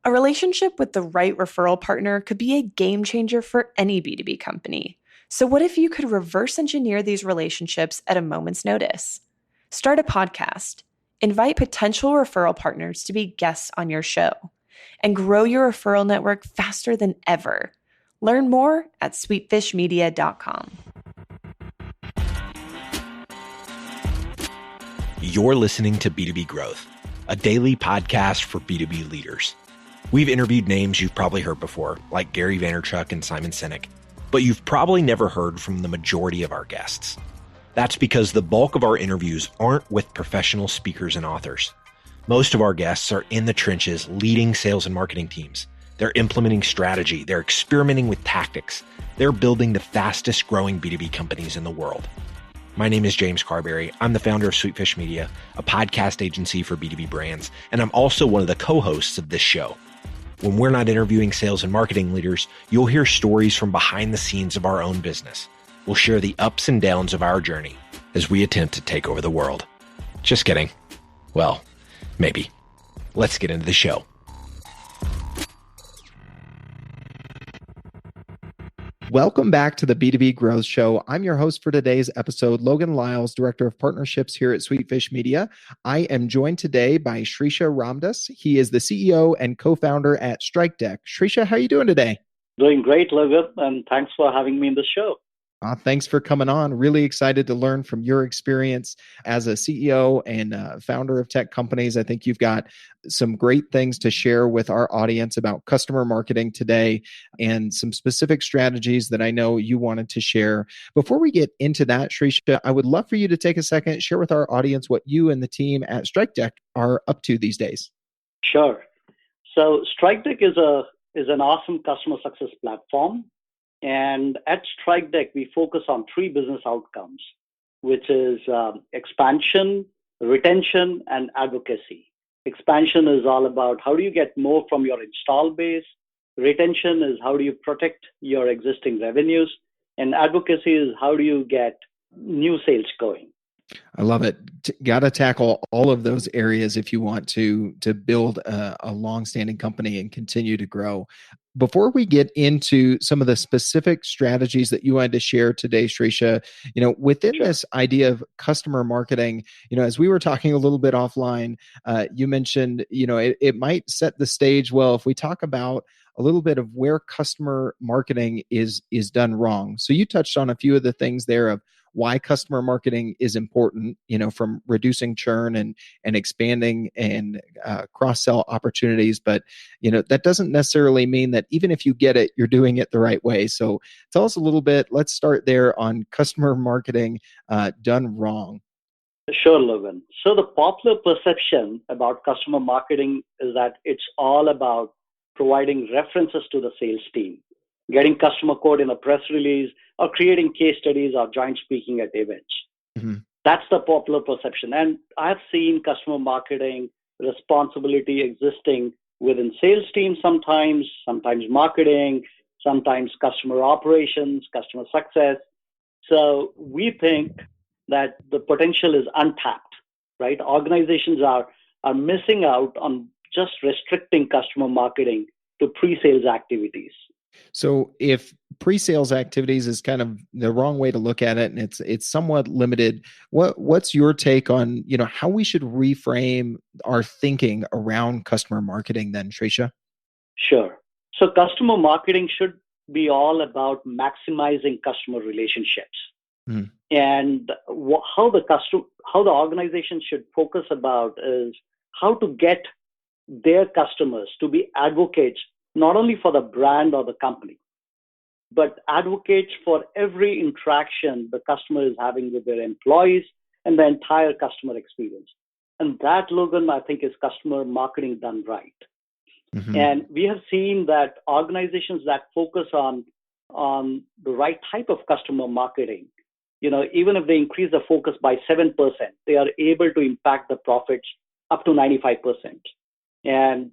A relationship with the right referral partner could be a game changer for any B2B company. So, what if you could reverse engineer these relationships at a moment's notice? Start a podcast, invite potential referral partners to be guests on your show, and grow your referral network faster than ever. Learn more at sweetfishmedia.com. You're listening to B2B Growth, a daily podcast for B2B leaders. We've interviewed names you've probably heard before, like Gary Vaynerchuk and Simon Sinek, but you've probably never heard from the majority of our guests. That's because the bulk of our interviews aren't with professional speakers and authors. Most of our guests are in the trenches leading sales and marketing teams. They're implementing strategy. They're experimenting with tactics. They're building the fastest growing B2B companies in the world. My name is James Carberry. I'm the founder of Sweetfish Media, a podcast agency for B2B brands, and I'm also one of the co-hosts of this show. When we're not interviewing sales and marketing leaders, you'll hear stories from behind the scenes of our own business. We'll share the ups and downs of our journey as we attempt to take over the world. Just kidding. Well, maybe. Let's get into the show. Welcome back to the B2B Growth Show. I'm your host for today's episode, Logan Lyles, Director of Partnerships here at Sweetfish Media. I am joined today by Shreesha Ramdas. He is the CEO and co-founder at Strikedeck. Shreesha, how are you doing today? Doing great, Logan, and thanks for having me in the show. Thanks for coming on. Really excited to learn from your experience as a CEO and founder of tech companies. I think you've got some great things to share with our audience about customer marketing today and some specific strategies that I know you wanted to share. Before we get into that, Shreesha, I would love for you to take a second, share with our audience what you and the team at Strikedeck are up to these days. Sure. So Strikedeck is an awesome customer success platform. And at Strikedeck, we focus on three business outcomes, which is expansion, retention, and advocacy. Expansion is all about how do you get more from your install base. Retention is how do you protect your existing revenues. And advocacy is how do you get new sales going. I love it. Got to tackle all of those areas if you want to build a long-standing company and continue to grow. Before we get into some of the specific strategies that you wanted to share today, Shreesha, within this idea of customer marketing, as we were talking a little bit offline, you mentioned, it might set the stage well if we talk about a little bit of where customer marketing is done wrong. So you touched on a few of the things there of why customer marketing is important, from reducing churn and expanding and cross-sell opportunities. But, that doesn't necessarily mean that even if you get it, you're doing it the right way. So tell us a little bit, let's start there on customer marketing done wrong. Sure, Logan. So the popular perception about customer marketing is that it's all about providing references to the sales team, getting customer code in a press release, or creating case studies or joint speaking at events. Mm-hmm. That's the popular perception. And I've seen customer marketing responsibility existing within sales teams sometimes marketing, sometimes customer operations, customer success. So we think that the potential is untapped, right? Organizations are missing out on just restricting customer marketing to pre-sales activities. So if pre-sales activities is kind of the wrong way to look at it, and it's somewhat limited, what's your take on, how we should reframe our thinking around customer marketing then, Shreesha? Sure. So customer marketing should be all about maximizing customer relationships. Mm. And how the organization should focus about is how to get their customers to be advocates not only for the brand or the company, but advocates for every interaction the customer is having with their employees and the entire customer experience. And that, Logan, I think is customer marketing done right. Mm-hmm. And we have seen that organizations that focus on the right type of customer marketing, even if they increase the focus by 7%, they are able to impact the profits up to 95%. And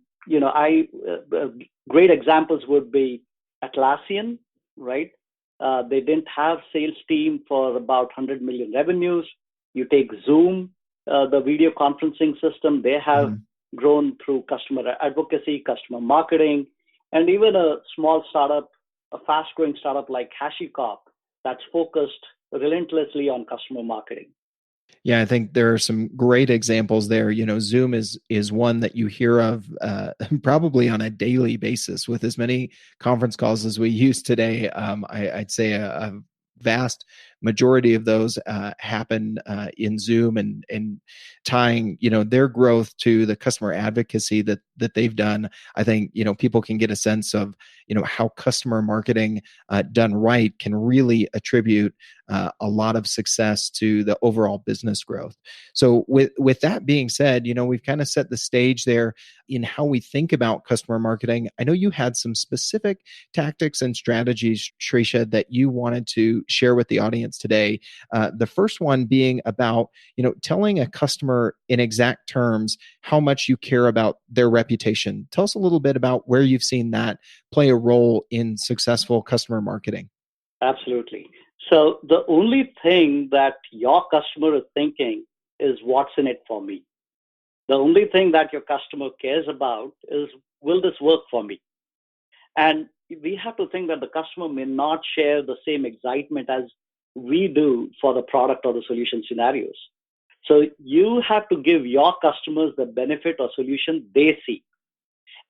great examples would be Atlassian, right? They didn't have sales team for about 100 million revenues. You take Zoom, the video conferencing system, they have grown through customer advocacy, customer marketing, and even a small startup, a fast-growing startup like HashiCorp that's focused relentlessly on customer marketing. Yeah, I think there are some great examples there. Zoom is one that you hear of probably on a daily basis with as many conference calls as we use today. I'd say a vast majority of those happen in Zoom, and tying their growth to the customer advocacy that they've done. I think people can get a sense of how customer marketing done right can really attribute a lot of success to the overall business growth. So with that being said, we've kind of set the stage there in how we think about customer marketing. I know you had some specific tactics and strategies, Shreesha, that you wanted to share with the audience today. The first one being about telling a customer in exact terms how much you care about their reputation. Tell us a little bit about where you've seen that play a role in successful customer marketing. Absolutely. So the only thing that your customer is thinking is what's in it for me. The only thing that your customer cares about is, will this work for me? And we have to think that the customer may not share the same excitement as we do for the product or the solution scenarios. So you have to give your customers the benefit or solution they see.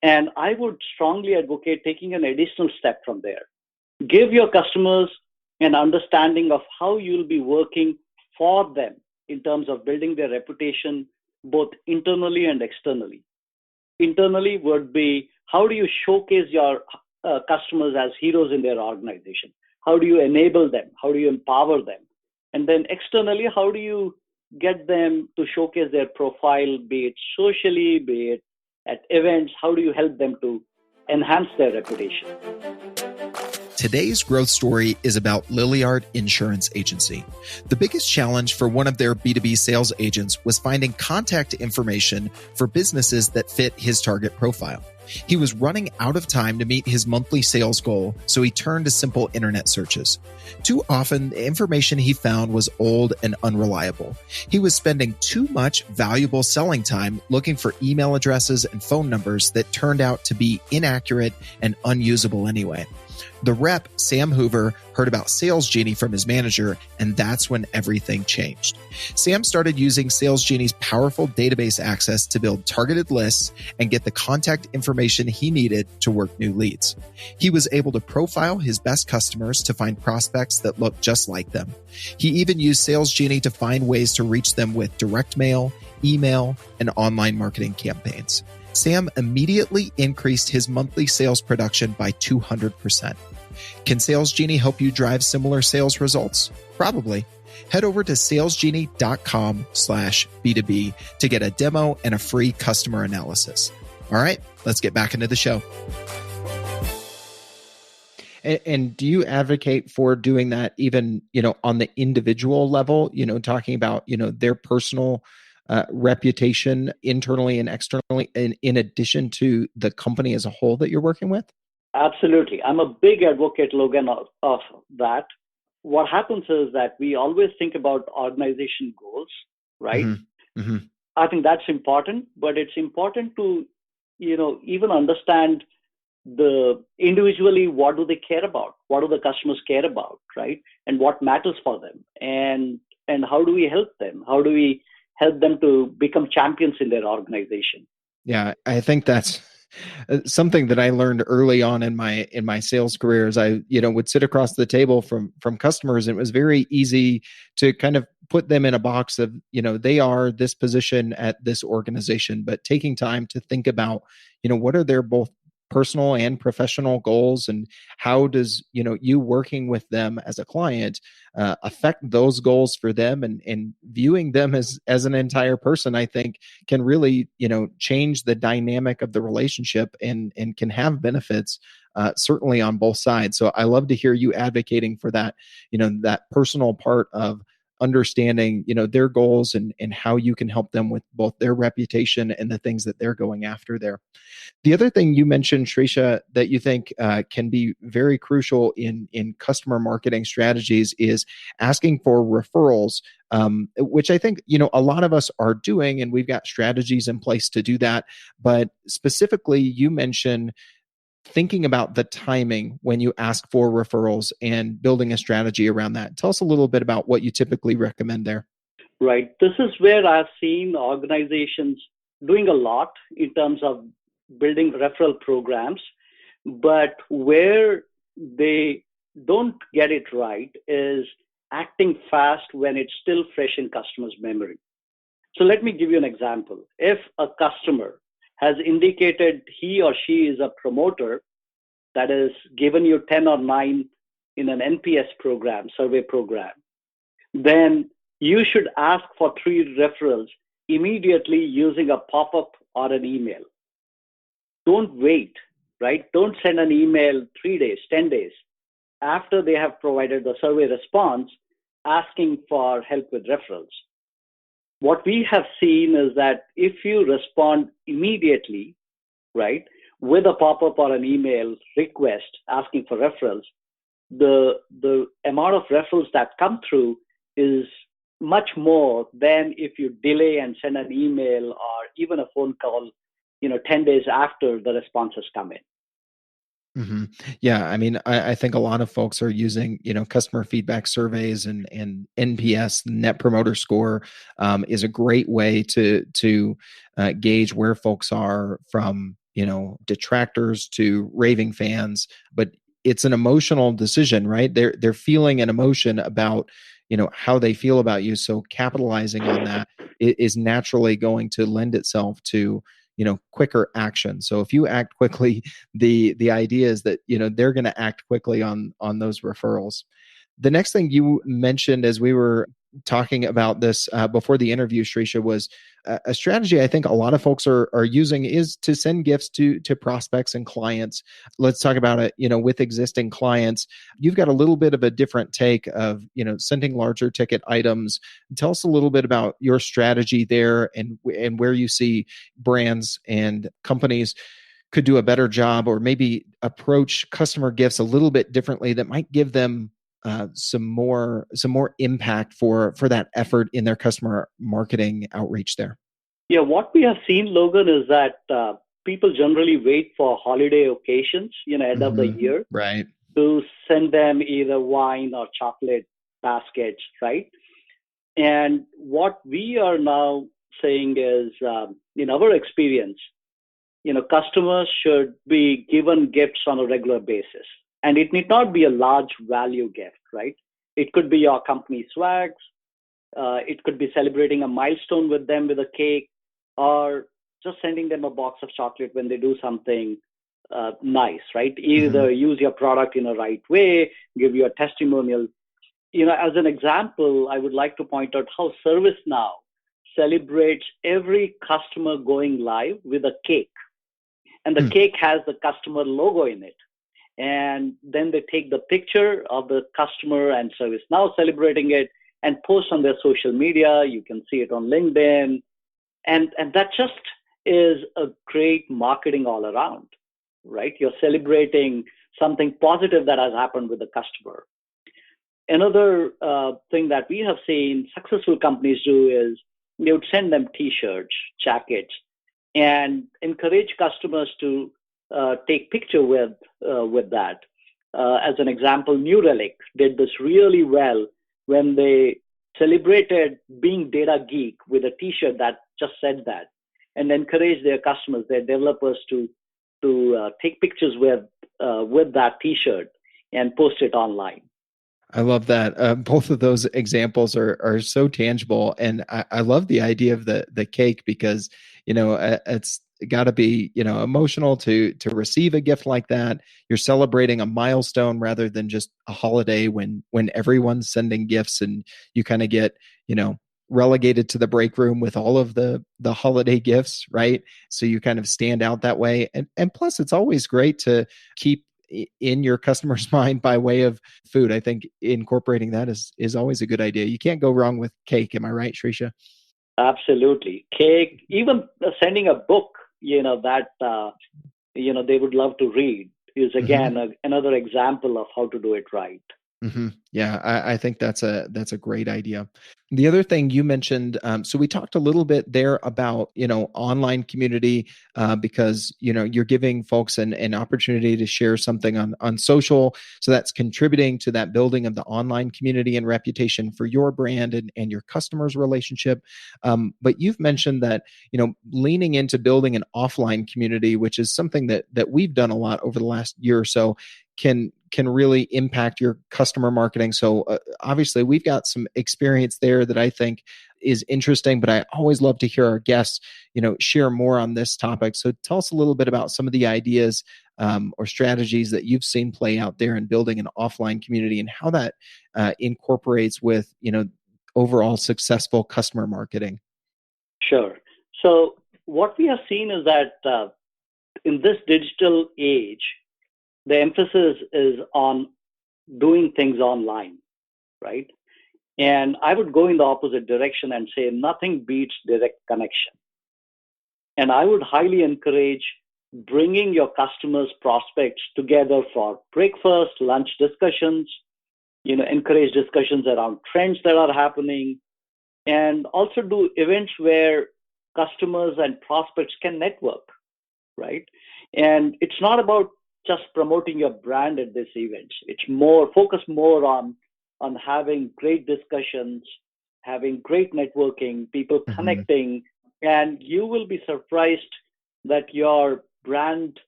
And I would strongly advocate taking an additional step from there. Give your customers an understanding of how you'll be working for them in terms of building their reputation, both internally and externally. Internally would be, how do you showcase your customers as heroes in their organization? How do you enable them? How do you empower them? And then externally, how do you get them to showcase their profile, be it socially, be it at events? How do you help them to enhance their reputation? Today's growth story is about Lilliard Insurance Agency. The biggest challenge for one of their B2B sales agents was finding contact information for businesses that fit his target profile. He was running out of time to meet his monthly sales goal, so he turned to simple internet searches. Too often, the information he found was old and unreliable. He was spending too much valuable selling time looking for email addresses and phone numbers that turned out to be inaccurate and unusable anyway. The rep, Sam Hoover, heard about Sales Genie from his manager, and that's when everything changed. Sam started using Sales Genie's powerful database access to build targeted lists and get the contact information he needed to work new leads. He was able to profile his best customers to find prospects that looked just like them. He even used Sales Genie to find ways to reach them with direct mail, email, and online marketing campaigns. Sam immediately increased his monthly sales production by 200%. Can Sales Genie help you drive similar sales results? Probably. Head over to salesgenie.com/B2B to get a demo and a free customer analysis. All right, let's get back into the show. And do you advocate for doing that even, on the individual level, talking about, their personal reputation internally and externally, in addition to the company as a whole that you're working with? Absolutely. I'm a big advocate, Logan, of that. What happens is that we always think about organization goals, right? Mm-hmm. Mm-hmm. I think that's important, but it's important to, even understand the individually, what do they care about? What do the customers care about, right? And what matters for them? And how do we help them? How do we help them to become champions in their organization? Yeah, I think that's something that I learned early on in my sales career. Is I would sit across the table from customers, and it was very easy to kind of put them in a box of they are this position at this organization, but taking time to think about what are their both personal and professional goals, and how does you working with them as a client affect those goals for them, and viewing them as an entire person, I think can really change the dynamic of the relationship, and can have benefits certainly on both sides. So I love to hear you advocating for that that personal part of understanding, their goals and how you can help them with both their reputation and the things that they're going after there. The other thing you mentioned, Shreesha, that you think can be very crucial in customer marketing strategies is asking for referrals, which I think, a lot of us are doing, and we've got strategies in place to do that. But specifically, you mentioned thinking about the timing when you ask for referrals and building a strategy around that. Tell us a little bit about what you typically recommend there. Right. This is where I've seen organizations doing a lot in terms of building referral programs, but where they don't get it right is acting fast when it's still fresh in customers' memory. So let me give you an example. If a customer has indicated he or she is a promoter, that is given you 10 or 9 in an NPS program, survey program, then you should ask for 3 referrals immediately using a pop-up or an email. Don't wait, right? Don't send an email 3 days, 10 days after they have provided the survey response asking for help with referrals. What we have seen is that if you respond immediately, right, with a pop-up or an email request asking for referrals, the amount of referrals that come through is much more than if you delay and send an email or even a phone call, 10 days after the responses come in. Mm-hmm. Yeah, I mean, I think a lot of folks are using, customer feedback surveys and NPS, Net Promoter Score, is a great way to gauge where folks are, from detractors to raving fans. But it's an emotional decision, right? They're feeling an emotion about how they feel about you. So capitalizing on that is naturally going to lend itself to quicker action. So if you act quickly, the idea is that they're going to act quickly on those referrals. The next thing you mentioned as we were talking about this before the interview, Shreesha, was a strategy I think a lot of folks are using is to send gifts to prospects and clients. Let's talk about it, with existing clients. You've got a little bit of a different take of, sending larger ticket items. Tell us a little bit about your strategy there and where you see brands and companies could do a better job, or maybe approach customer gifts a little bit differently that might give them some more impact for that effort in their customer marketing outreach there. Yeah, what we have seen, Logan, is that people generally wait for holiday occasions, end of the year, right, to send them either wine or chocolate baskets, right? And what we are now saying is, in our experience, customers should be given gifts on a regular basis. And it need not be a large value gift, right? It could be your company swags. It could be celebrating a milestone with them with a cake, or just sending them a box of chocolate when they do something nice, right? Either use your product in a right way, give you a testimonial. As an example, I would like to point out how ServiceNow celebrates every customer going live with a cake. And the cake has the customer logo in it. And then they take the picture of the customer and ServiceNow celebrating it and post on their social media. You can see it on LinkedIn. And that just is a great marketing all around, right? You're celebrating something positive that has happened with the customer. Another thing that we have seen successful companies do is they would send them T-shirts, jackets, and encourage customers to take picture with that. As an example, New Relic did this really well when they celebrated being data geek with a T-shirt that just said that, and encourage their customers, their developers, to take pictures with that T-shirt and post it online. I love that. Both of those examples are so tangible, and I love the idea of the cake, because it's got to be emotional to receive a gift like that. You're celebrating a milestone rather than just a holiday when everyone's sending gifts, and you kind of get relegated to the break room with all of the holiday gifts, right? So you kind of stand out that way, and plus it's always great to keep in your customer's mind by way of food. I think incorporating that is always a good idea. You can't go wrong with cake. Am I right, Shreesha? Absolutely. Cake, even sending a book, that, they would love to read is again another example of how to do it right. Yeah, I think that's a great idea. The other thing you mentioned, so we talked a little bit there about online community because you're giving folks an opportunity to share something on social, so that's contributing to that building of the online community and reputation for your brand and your customers' relationship. But you've mentioned that leaning into building an offline community, which is something that we've done a lot over the last year or so, can really impact your customer marketing. So obviously we've got some experience there that I think is interesting, but I always love to hear our guests, share more on this topic. So tell us a little bit about some of the ideas or strategies that you've seen play out there in building an offline community and how that incorporates with, overall successful customer marketing. Sure. So what we have seen is that in this digital age, the emphasis is on doing things online, right? And I would go in the opposite direction and say nothing beats direct connection. And I would highly encourage bringing your customers, prospects together for breakfast, lunch discussions, encourage discussions around trends that are happening, and also do events where customers and prospects can network, right? And it's not about just promoting your brand at this event. It's focused more on having great discussions, having great networking, people connecting, and you will be surprised that your brand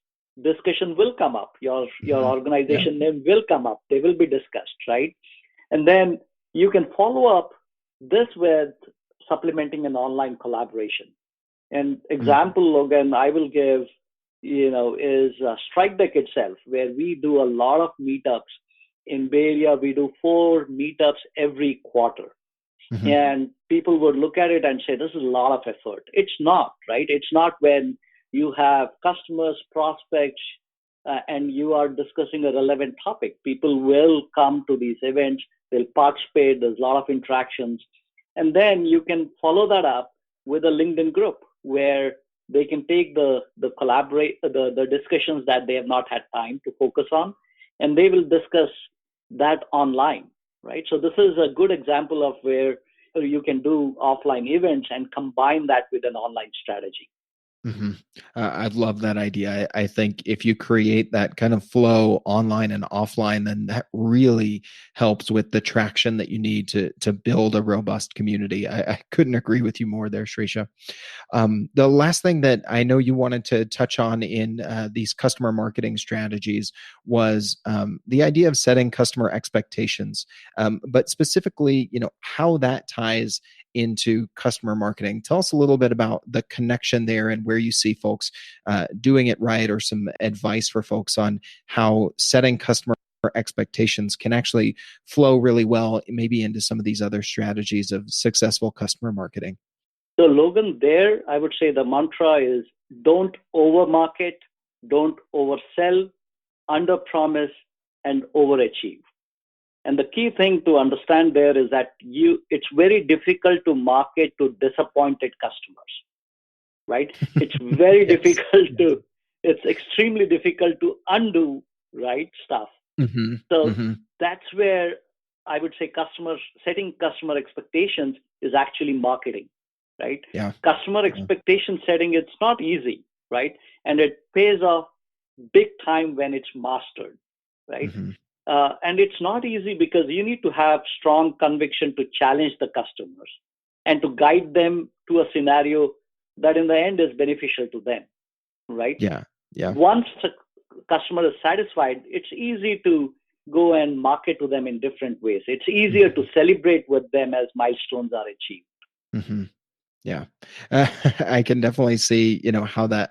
discussion will come up. Your organization name will come up. They will be discussed, right? And then you can follow up this with supplementing an online collaboration. An example, Logan, I will give is Strikedeck itself, where we do a lot of meetups. In Bay Area, we do 4 meetups every quarter. And people would look at it and say, this is a lot of effort. It's not, right? It's not when you have customers, prospects, and you are discussing a relevant topic. People will come to these events. They'll participate. There's a lot of interactions. And then you can follow that up with a LinkedIn group where they can take the discussions that they have not had time to focus on, and they will discuss that online, right? So this is a good example of where you can do offline events and combine that with an online strategy. I love that idea. I think if you create that kind of flow online and offline, then that really helps with the traction that you need to build a robust community. I couldn't agree with you more there, Shreesha. The last thing that I know you wanted to touch on in these customer marketing strategies was the idea of setting customer expectations, but specifically, how that ties into customer marketing. Tell us a little bit about the connection there and where you see folks doing it right, or some advice for folks on how setting customer expectations can actually flow really well, maybe into some of these other strategies of successful customer marketing. So Logan, there, I would say the mantra is don't overmarket, don't oversell, underpromise, and overachieve. And the key thing to understand there is that it's very difficult to market to disappointed customers, right? It's very it's extremely difficult to undo, right, stuff. That's where I would say setting customer expectations is actually marketing, right? Yeah. Customer expectation setting, it's not easy, right? And it pays off big time when it's mastered, right? And it's not easy because you need to have strong conviction to challenge the customers and to guide them to a scenario that in the end is beneficial to them, right? Yeah. Once the customer is satisfied, it's easy to go and market to them in different ways. It's easier to celebrate with them as milestones are achieved. Yeah, I can definitely see, how that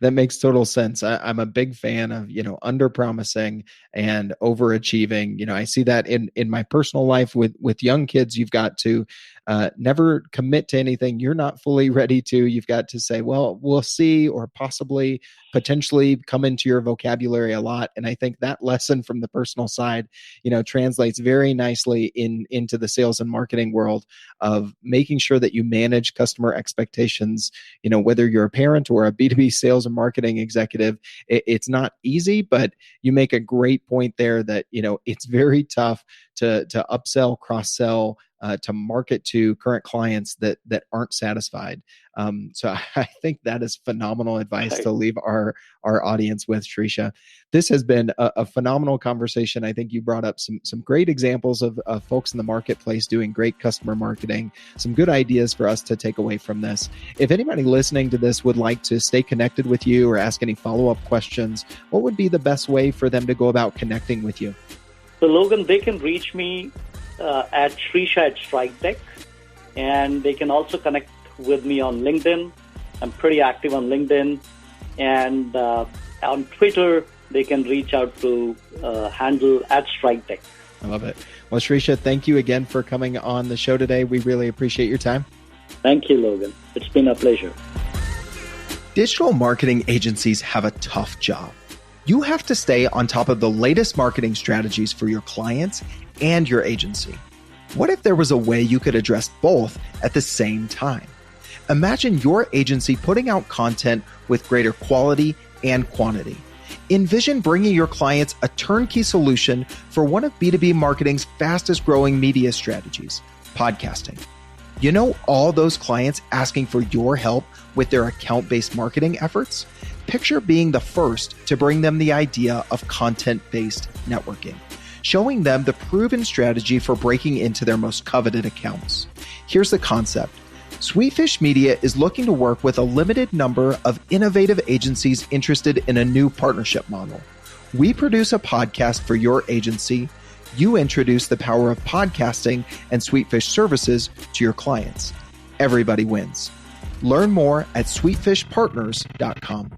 makes total sense. I'm a big fan of, under promising and overachieving. I see that in my personal life with young kids. You've got to never commit to anything you're not fully ready to. You've got to say, well, we'll see, or possibly, potentially come into your vocabulary a lot. And I think that lesson from the personal side, translates very nicely into the sales and marketing world of making sure that you manage customer expectations. Whether you're a parent or a B2B sales and marketing executive, it's not easy, but you make a great point there that, it's very tough to upsell, cross-sell, to market to current clients that aren't satisfied. So I think that is phenomenal advice to leave our audience with, Shreesha. This has been a phenomenal conversation. I think you brought up some great examples of folks in the marketplace doing great customer marketing, some good ideas for us to take away from this. If anybody listening to this would like to stay connected with you or ask any follow-up questions, what would be the best way for them to go about connecting with you? So Logan, they can reach me at Shreesha at Strikedeck, and they can also connect with me on LinkedIn. I'm pretty active on LinkedIn, and on Twitter, they can reach out to handle at Strikedeck. I love it. Well, Shreesha, thank you again for coming on the show today. We really appreciate your time. Thank you, Logan. It's been a pleasure. Digital marketing agencies have a tough job. You have to stay on top of the latest marketing strategies for your clients and your agency. What if there was a way you could address both at the same time? Imagine your agency putting out content with greater quality and quantity. Envision bringing your clients a turnkey solution for one of B2B marketing's fastest growing media strategies, podcasting. All those clients asking for your help with their account-based marketing efforts? Picture being the first to bring them the idea of content-based networking, showing them the proven strategy for breaking into their most coveted accounts. Here's the concept. Sweetfish Media is looking to work with a limited number of innovative agencies interested in a new partnership model. We produce a podcast for your agency. You introduce the power of podcasting and Sweetfish services to your clients. Everybody wins. Learn more at sweetfishpartners.com.